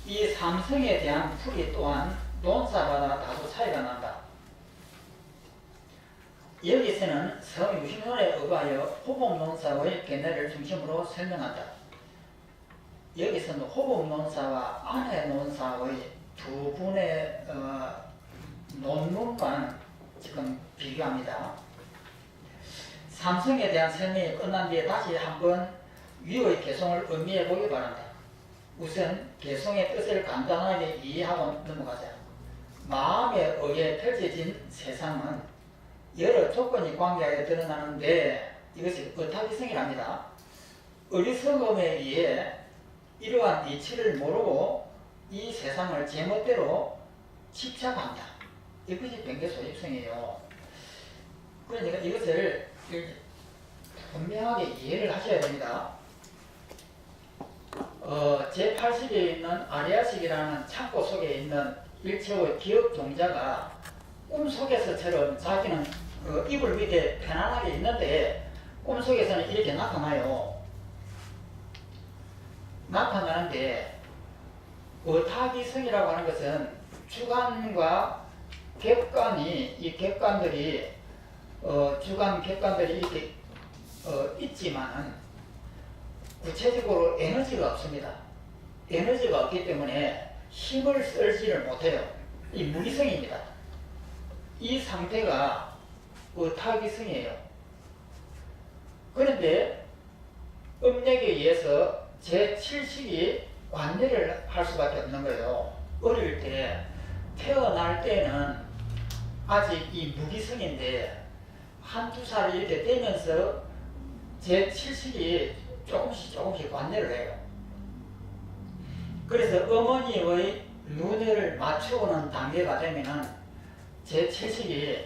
이 삼성에 대한 풀이 또한 논사마다 다소 차이가 난다. 여기서는 성유신론에 의하여 호복논사의 견해를 중심으로 설명한다. 여기서는 호복논사와 안해논사의 두 분의 논문만 지금 비교합니다. 삼성에 대한 설명이 끝난 뒤에 다시 한번 위의 개성을 의미해 보기 바란다. 우선 개성의 뜻을 간단하게 이해하고 넘어가자. 마음에 의해 펼쳐진 세상은 여러 조건이 관계하여 드러나는데 이것이 의탁이성이랍니다. 어리석음에 의해 이러한 이치를 모르고 이 세상을 제멋대로 집착한다. 이것이 변개소집성이에요. 그러니까 이것을 분명하게 이해를 하셔야 됩니다. 제80에 있는 아리아식이라는 창고 속에 있는 일체의 기억 종자가 꿈속에서처럼 자기는 이불 밑에 편안하게 있는데 꿈속에서는 이렇게 나타나요. 나타나는데 의탁이성이라고 하는 것은 주관과 객관이 이 객관들이 주관 객관들이 이렇게 있지만은 구체적으로 에너지가 없습니다. 에너지가 없기 때문에 힘을 쓰지를 못해요. 이 무기성입니다. 이 상태가 의탁이성이에요. 그런데 음력에 의해서 제7식이 관여를 할 수밖에 없는 거예요. 어릴 때 태어날 때는 아직 이 무기성인데 한두 살이 이렇게 되면서 제7식이 조금씩 관여를 해요. 그래서 어머니의 눈을 맞추고는 단계가 되면은 제7식이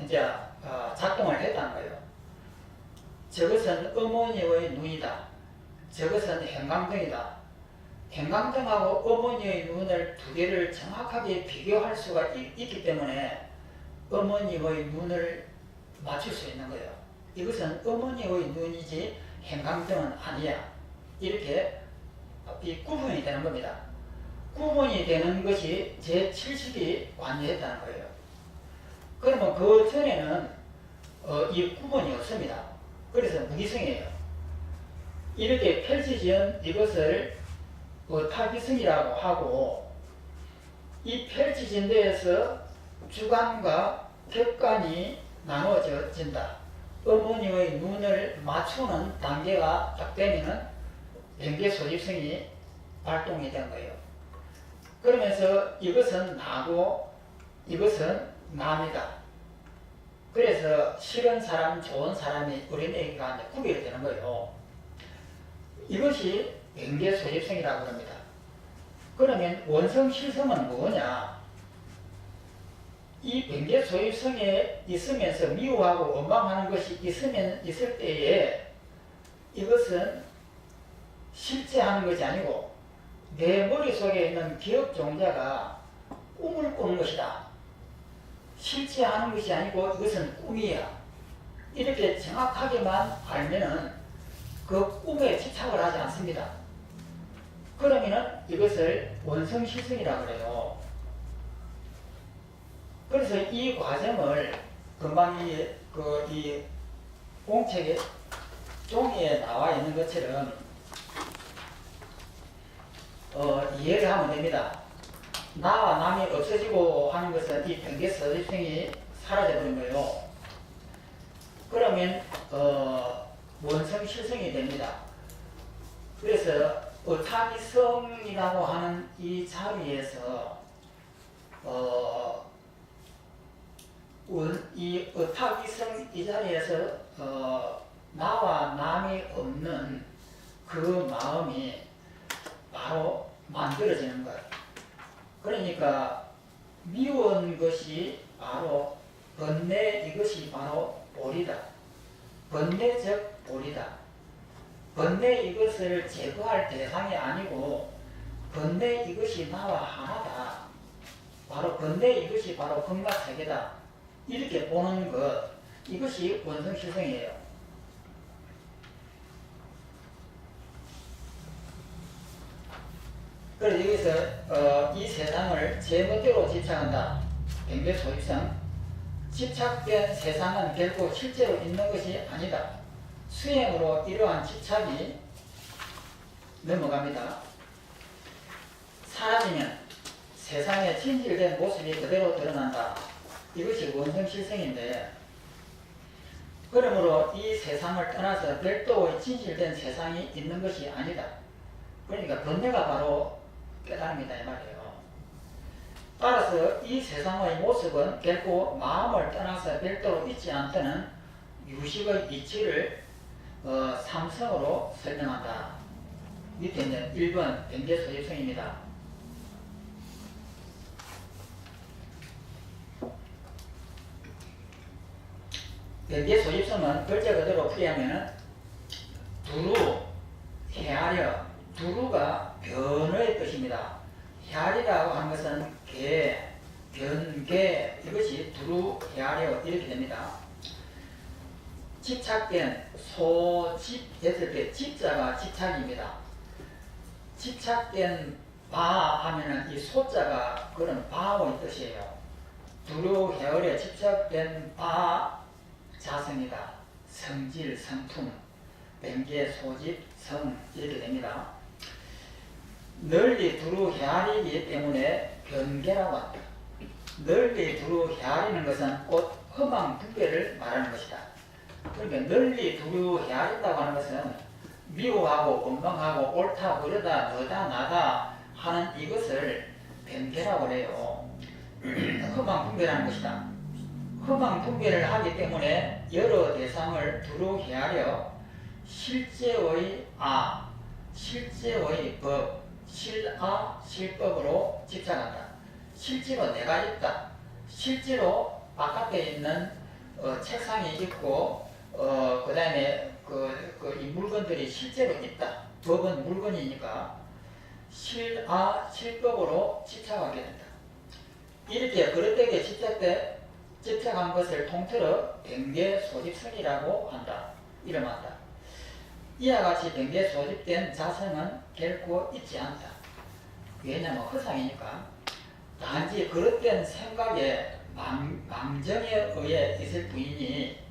이제 작동을 했다는 거예요. 저것은 어머니의 눈이다. 저것은 형광등이다. 형광등하고 어머니의 눈을 두 개를 정확하게 비교할 수가 있기 때문에 어머니의 눈을 맞출 수 있는 거예요. 이것은 어머니의 눈이지 형광등은 아니야. 이렇게 이 구분이 되는 겁니다. 구분이 되는 것이 제7식이 관여했다는 거예요. 그러면 그 전에는 이 구분이 없습니다. 그래서 무기성이에요. 이렇게 펼쳐진 이것을 타기성이라고 하고, 이 펼쳐진 데에서 주관과 객관이 나눠진다. 어머니의 눈을 맞추는 단계가 딱 되면은 변개소집성이 발동이 된 거예요. 그러면서 이것은 나고 이것은 남이다. 그래서 싫은 사람, 좋은 사람이 우리에게가 구별이 되는 거예요. 이것이 변개소집성이라고 합니다. 그러면 원성실성은 뭐냐? 이 변개소집성에 있으면서 미워하고 원망하는 것이 있을 때에 이것은 실제하는 것이 아니고 내 머릿속에 있는 기억 종자가 꿈을 꾸는 것이다. 실제하는 것이 아니고 이것은 꿈이야. 이렇게 정확하게만 알면은 그 꿈에 집착을 하지 않습니다. 그러면은 이것을 원성실성이라고 그래요. 그래서 이 과정을 금방 이 공책에 종이에 나와 있는 것처럼 이해를 하면 됩니다. 나와 남이 없어지고 하는 것은 이 변개소집성이 사라져버린 거예요. 그러면 원성실성이 됩니다. 그래서 의탁이성이라고 하는 이 자리에서 이 의탁이성 이 자리에서 나와 남이 없는 그 마음이 바로 만들어지는 거예요. 그러니까 미운 것이 바로 번뇌, 이것이 바로 오리다. 번뇌적 오리다. 번뇌 이것을 제거할 대상이 아니고 번뇌 이것이 나와 하나다. 바로 번뇌 이것이 바로 건강세계다. 이렇게 보는 것, 이것이 원성실성이에요. 그래서 여기서 이 세상을 제 멋대로 집착한다. 뱅배 소입성. 집착된 세상은 결국 실제로 있는 것이 아니다. 수행으로 이러한 집착이 넘어갑니다. 사라지면 세상의 진실된 모습이 그대로 드러난다. 이것이 원성실성인데, 그러므로 이 세상을 떠나서 별도의 진실된 세상이 있는 것이 아니다. 그러니까 번뇌가 바로 깨달음이다 이 말이에요. 따라서 이 세상의 모습은 결국 마음을 떠나서 별도로 있지 않다는 유식의 이치를 삼성으로 설명한다. 밑에 있는 1번 뱅계 소입성입니다. 뱅계 소입성은 글자 그대로 풀이하면 두루, 헤아려, 두루가 변화의 뜻입니다. 헤아리라고 하는 것은 개, 변개, 이것이 두루, 헤아려 이렇게 됩니다. 집착된 소집 했을 때 집자가 집착입니다. 집착된 바 하면은 이 소자가 그런 바의 뜻이에요. 두루, 헤아려, 집착된 바 자성이다. 성질, 성품, 뱅계, 소집, 성 이렇게 됩니다. 널리 두루 헤아리기 때문에 변개라고 한다. 널리 두루 헤아리는 것은 곧 험한 분별을 말하는 것이다. 그러니까 널리 두루 헤아린다고 하는 것은 미워하고 원망하고 옳다 그러다 너다 나다 하는 이것을 변개라고 해요. 험한 분별하는 것이다. 험한 분별을 하기 때문에 여러 대상을 두루 헤아려 실제의 실제의 법, 실아, 실법으로 집착한다. 실제로 내가 있다. 실제로 바깥에 있는 책상이 있고 그 다음에 이 물건들이 실제로 있다. 법은 물건이니까 실아, 실법으로 집착하게 된다. 이렇게 그릇되게 집착한 것을 통틀어 뱅계 소집성이라고 한다. 이름한다. 이와 같이 뱅계 소집된 자성은 결코 있지 않다. 왜냐하면 허상이니까 단지 그릇된 생각에 망정에 의해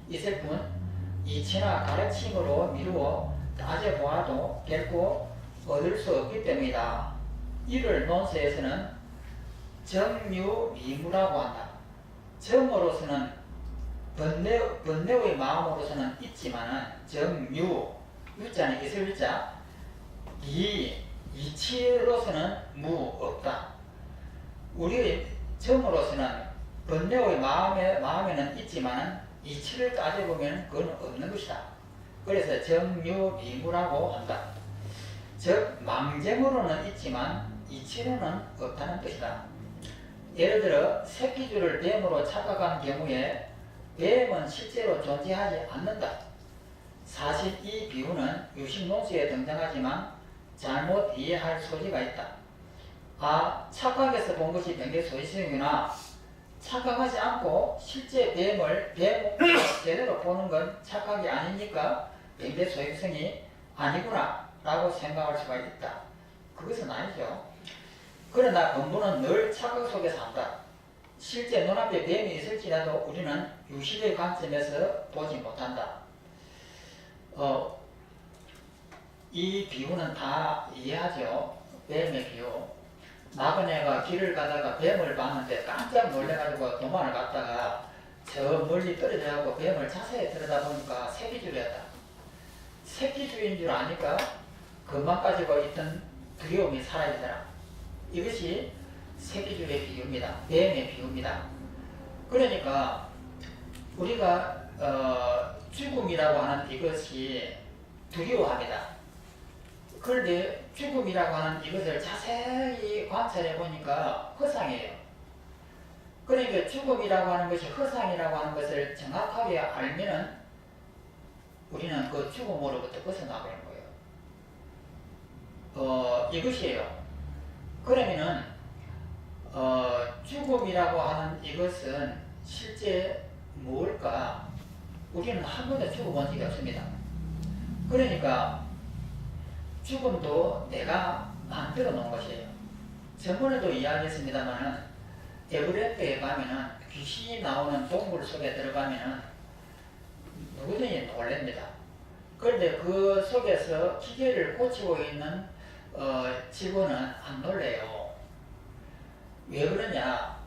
있을 뿐 이치나 가르침으로 미루어 따져보아도 결코 얻을 수 없기 때문이다. 이를 논서에서는 정유미무라고 한다. 정으로서는 번뇌의 마음으로서는 있지만은 정유, 유자는 있을 유자, 이치로서는 무, 없다. 우리의 정으로서는 번뇌의 마음에는 있지만은 이치를 따져보면 그건 없는 것이다. 그래서 정유미무라고 한다. 즉 망정으로는 있지만 이치로는 없다는 뜻이다. 예를 들어 새끼줄을 뱀으로 착각한 경우에 뱀은 실제로 존재하지 않는다. 사실 이 비유는 유식논술에 등장하지만 잘못 이해할 소지가 있다. 착각해서 본 것이 뱅계 소입성이구나. 착각하지 않고 실제 뱀을 제대로 보는 건 착각이 아니니까 뱅계 소입성이 아니구나 라고 생각할 수가 있다. 그것은 아니죠. 그러나 본부는 늘 착각 속에 산다. 실제 눈앞에 뱀이 있을지라도 우리는 유식의 관점에서 보지 못한다. 이 비유는 다 이해하죠. 뱀의 비유. 나그네가 길을 가다가 뱀을 봤는데 깜짝 놀래가지고 도망을 갔다가 저 멀리 떨어져가고 뱀을 자세히 들여다보니까 새끼줄이었다. 새끼줄인 줄 아니까 금방 가지고 있던 두려움이 사라지더라. 이것이 새끼줄의 비유입니다. 뱀의 비유입니다. 그러니까 우리가 죽음이라고 하는 이것이 두려워합니다. 그런데 죽음이라고 하는 이것을 자세히 관찰해 보니까 허상이에요. 그러니까 죽음이라고 하는 것이 허상이라고 하는 것을 정확하게 알면은 우리는 그 죽음으로부터 벗어나버린 거예요. 이것이에요. 그러면은 죽음이라고 하는 이것은 실제 뭘까? 우리는 한 번도 죽어본 적이 없습니다. 그러니까 죽음도 내가 만들어 놓은 것이에요. 저번에도 이야기했습니다만은 에베레스트에 가면은 귀신이 나오는 동굴 속에 들어가면은 누구든지 놀랍니다. 그런데 그 속에서 기계를 고치고 있는 직원은 안 놀래요. 왜 그러냐?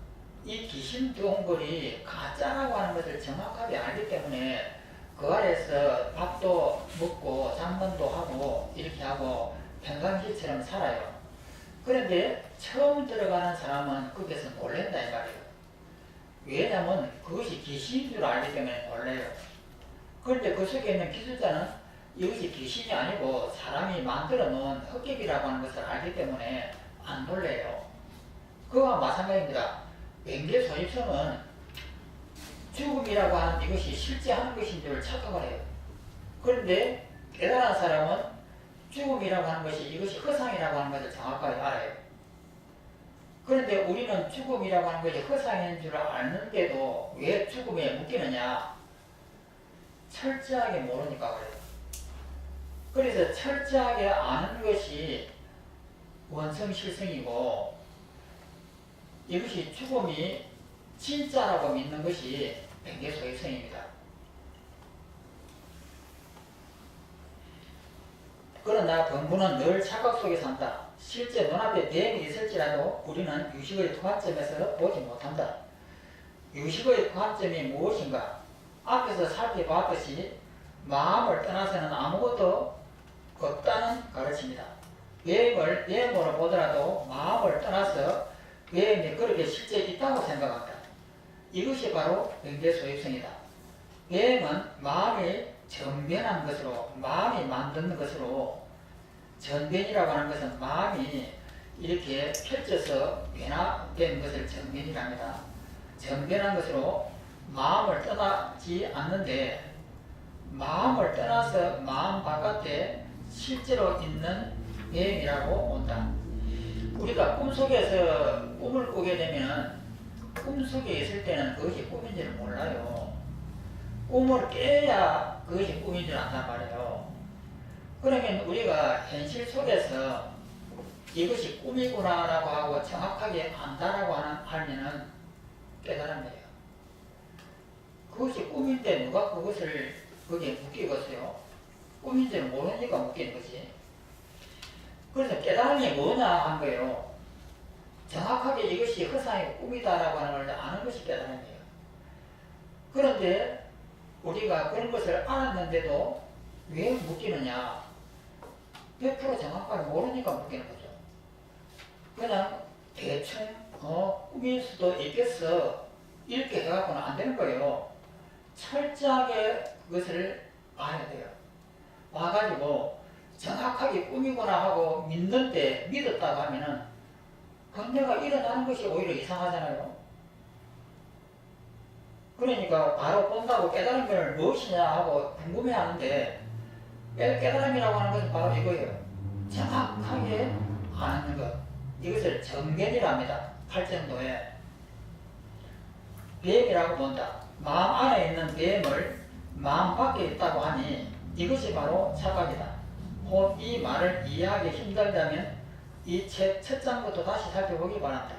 이 귀신 동굴이 가짜라고 하는 것을 정확하게 알기 때문에 그 아래에서 밥도 먹고 잠만도 하고 이렇게 하고 평상시처럼 살아요. 그런데 처음 들어가는 사람은 거기서 놀란다 이 말이에요. 왜냐하면 그것이 귀신인 줄 알기 때문에 놀래요. 그런데 그 속에 있는 기술자는 이것이 귀신이 아니고 사람이 만들어 놓은 헛개비라고 하는 것을 알기 때문에 안 놀래요. 그와 마찬가지입니다. 맹계 소입성은 죽음이라고 하는 이것이 실제 하는 것인 줄 착각을 해요. 그런데 깨달은 사람은 죽음이라고 하는 것이 이것이 허상이라고 하는 것을 정확하게 알아요. 그런데 우리는 죽음이라고 하는 것이 허상인 줄 아는데도 왜 죽음에 묶이느냐? 철저하게 모르니까 그래요. 그래서 철저하게 아는 것이 원성실성이고 이것이 죽음이 진짜라고 믿는 것이 맹계소입성입니다. 그러나 범부는 늘 착각 속에 산다. 실제 눈앞에 뱀이 있을지라도 우리는 유식의 관점에서 보지 못한다. 유식의 관점이 무엇인가? 앞에서 살펴봤듯이 마음을 떠나서는 아무것도 없다는 가르침이다. 뱀을 뱀으로 보더라도 마음을 떠나서 뱀이 그렇게 실제 있다고 생각한다. 이것이 바로 맹계소입성이다. 뱀은 마음이 전변한 것으로, 마음이 만드는 것으로, 전변이라고 하는 것은 마음이 이렇게 펼쳐서 변화된 것을 전변이랍니다. 전변한 것으로 마음을 떠나지 않는데 마음을 떠나서 마음 바깥에 실제로 있는 뱀이라고 본다. 우리가 꿈속에서 꿈을 꾸게 되면 꿈속에 있을 때는 그것이 꿈인지를 몰라요. 꿈을 깨야 그것이 꿈인 줄 안단 말이에요. 그러면 우리가 현실 속에서 이것이 꿈이구나라고 하고 정확하게 안다라고 하면은 깨달음이에요. 그것이 꿈인데 누가 그것을 거기에 묶이겠어요? 꿈인지를 모르니까 묶이는 거지. 그래서 깨달음이 뭐냐 한 거예요. 정확하게 이것이 허상이고 꿈이다라고 하는 걸 아는 것이 깨달음이에요. 그런데 우리가 그런 것을 알았는데도 왜 묶이느냐? 100% 정확하게 모르니까 묶이는 거죠. 그냥 대충 꿈일 수도 있겠어 이렇게 해갖고는 안 되는 거예요. 철저하게 그것을 봐야 돼요. 봐가지고 정확하게 꿈이구나 하고 믿는데 믿었다고 하면은 근데가 일어나는 것이 오히려 이상하잖아요. 그러니까 바로 본다고 깨달음을 무엇이냐 하고 궁금해하는데 깨달음이라고 하는 것은 바로 이거예요. 정확하게 아는 것. 이것을 정견이랍니다. 팔정도에 뱀이라고 본다. 마음 안에 있는 뱀을 마음 밖에 있다고 하니 이것이 바로 착각이다. 혹 이 말을 이해하기 힘들다면 이 책 첫 장부터 다시 살펴보기 바랍니다.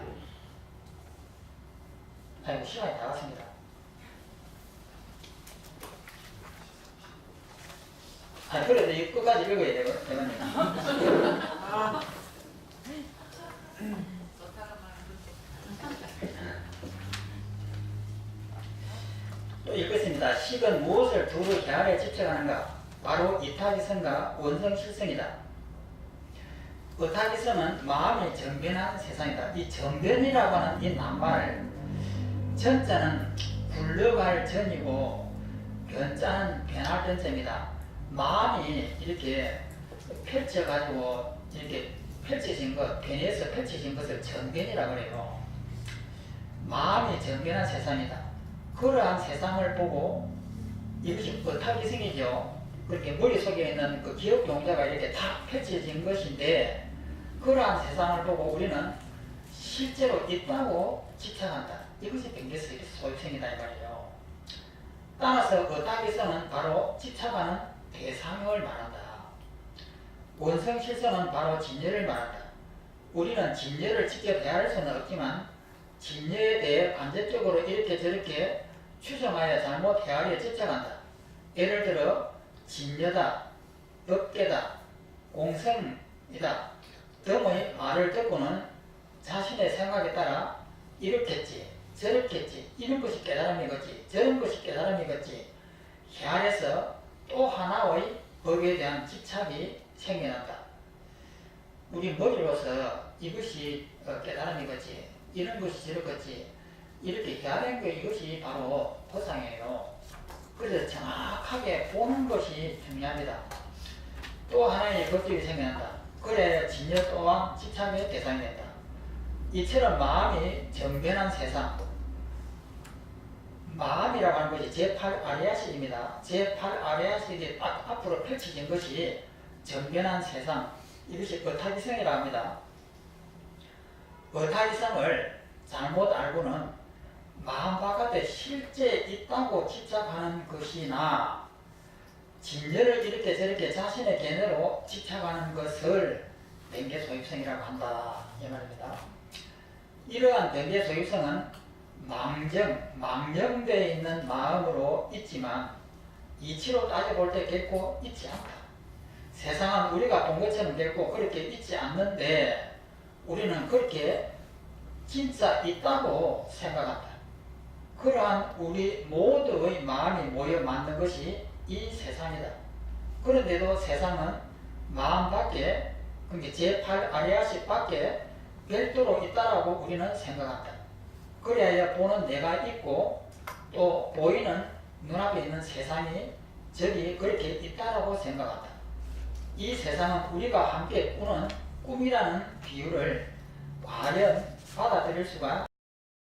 아이고 시간이 다 갔습니다. 그래도 이 끝까지 읽어야 되거든요. 또 읽겠습니다. 식은 무엇을 두루 계알에 집착하는가? 바로 이타기성과 원성실성이다. 이타기성은 마음이 정변한 세상이다. 이 정변이라고 하는 이 낱말, 전자는 굴러갈 전이고 변자는 변할 변자입니다. 마음이 이렇게 펼쳐가지고 이렇게 펼쳐진 것, 변해서 펼쳐진 것을 정변이라고 그래요. 마음이 정변한 세상이다. 그러한 세상을 보고 이것이 이타기성이죠. 그렇게 머릿속에 있는 그 기억 동자가 이렇게 다 펼쳐진 것인데 그러한 세상을 보고 우리는 실제로 있다고 집착한다. 이것이 맹계소입성이다 이 말이에요. 따라서 이타기성은 바로 집착하는 대상을 말한다. 원성실성은 바로 진열을 말한다. 우리는 진여를 직접 헤아릴 수는 없지만 진여에 대해 간접적으로 이렇게 저렇게 추정하여 잘못 헤아리에 집착한다. 예를 들어 진여다, 법계다, 공생이다 등의 말을 듣고는 자신의 생각에 따라 이렇겠지, 저렇겠지, 이런 것이 깨달음이겠지, 저런 것이 깨달음이겠지 헤아려서 또 하나의 법에 대한 집착이 생겨난다. 우리 머리로서 이것이 깨달음이겠지, 이런 것이 저렇겠지 이렇게 헤아린 거 이것이 바로 도상이에요. 그래서 정확하게 보는 것이 중요합니다. 또 하나의 법칙이 생겨난다. 그래야 진여 또한 집착의 대상이 된다. 이처럼 마음이 정변한 세상, 마음이라고 하는 것이 제8아리아식입니다. 제8아리아식이 딱 앞으로 펼쳐진 것이 정변한 세상, 이것이 어타기성이라고 합니다. 어타기성을 잘못 알고는 마음 바깥에 실제 있다고 집착하는 것이나 진여를 이렇게 저렇게 자신의 견해로 집착하는 것을 변개소유성이라고 한다 이 말입니다. 이러한 변개소유성은 망령되어 있는 마음으로 있지만 이치로 따져볼 때 결코 있지 않다. 세상은 우리가 본 것처럼 결코 그렇게 있지 않는데 우리는 그렇게 진짜 있다고 생각한다. 그러한 우리 모두의 마음이 모여 만든 것이 이 세상이다. 그런데도 세상은 마음 밖에, 그러니까 제8아리아식 밖에 별도로 있다라고 우리는 생각한다. 그래야 보는 내가 있고 또 보이는 눈앞에 있는 세상이 저기 그렇게 있다라고 생각한다. 이 세상은 우리가 함께 꾸는 꿈이라는 비유를 과연 받아들일 수가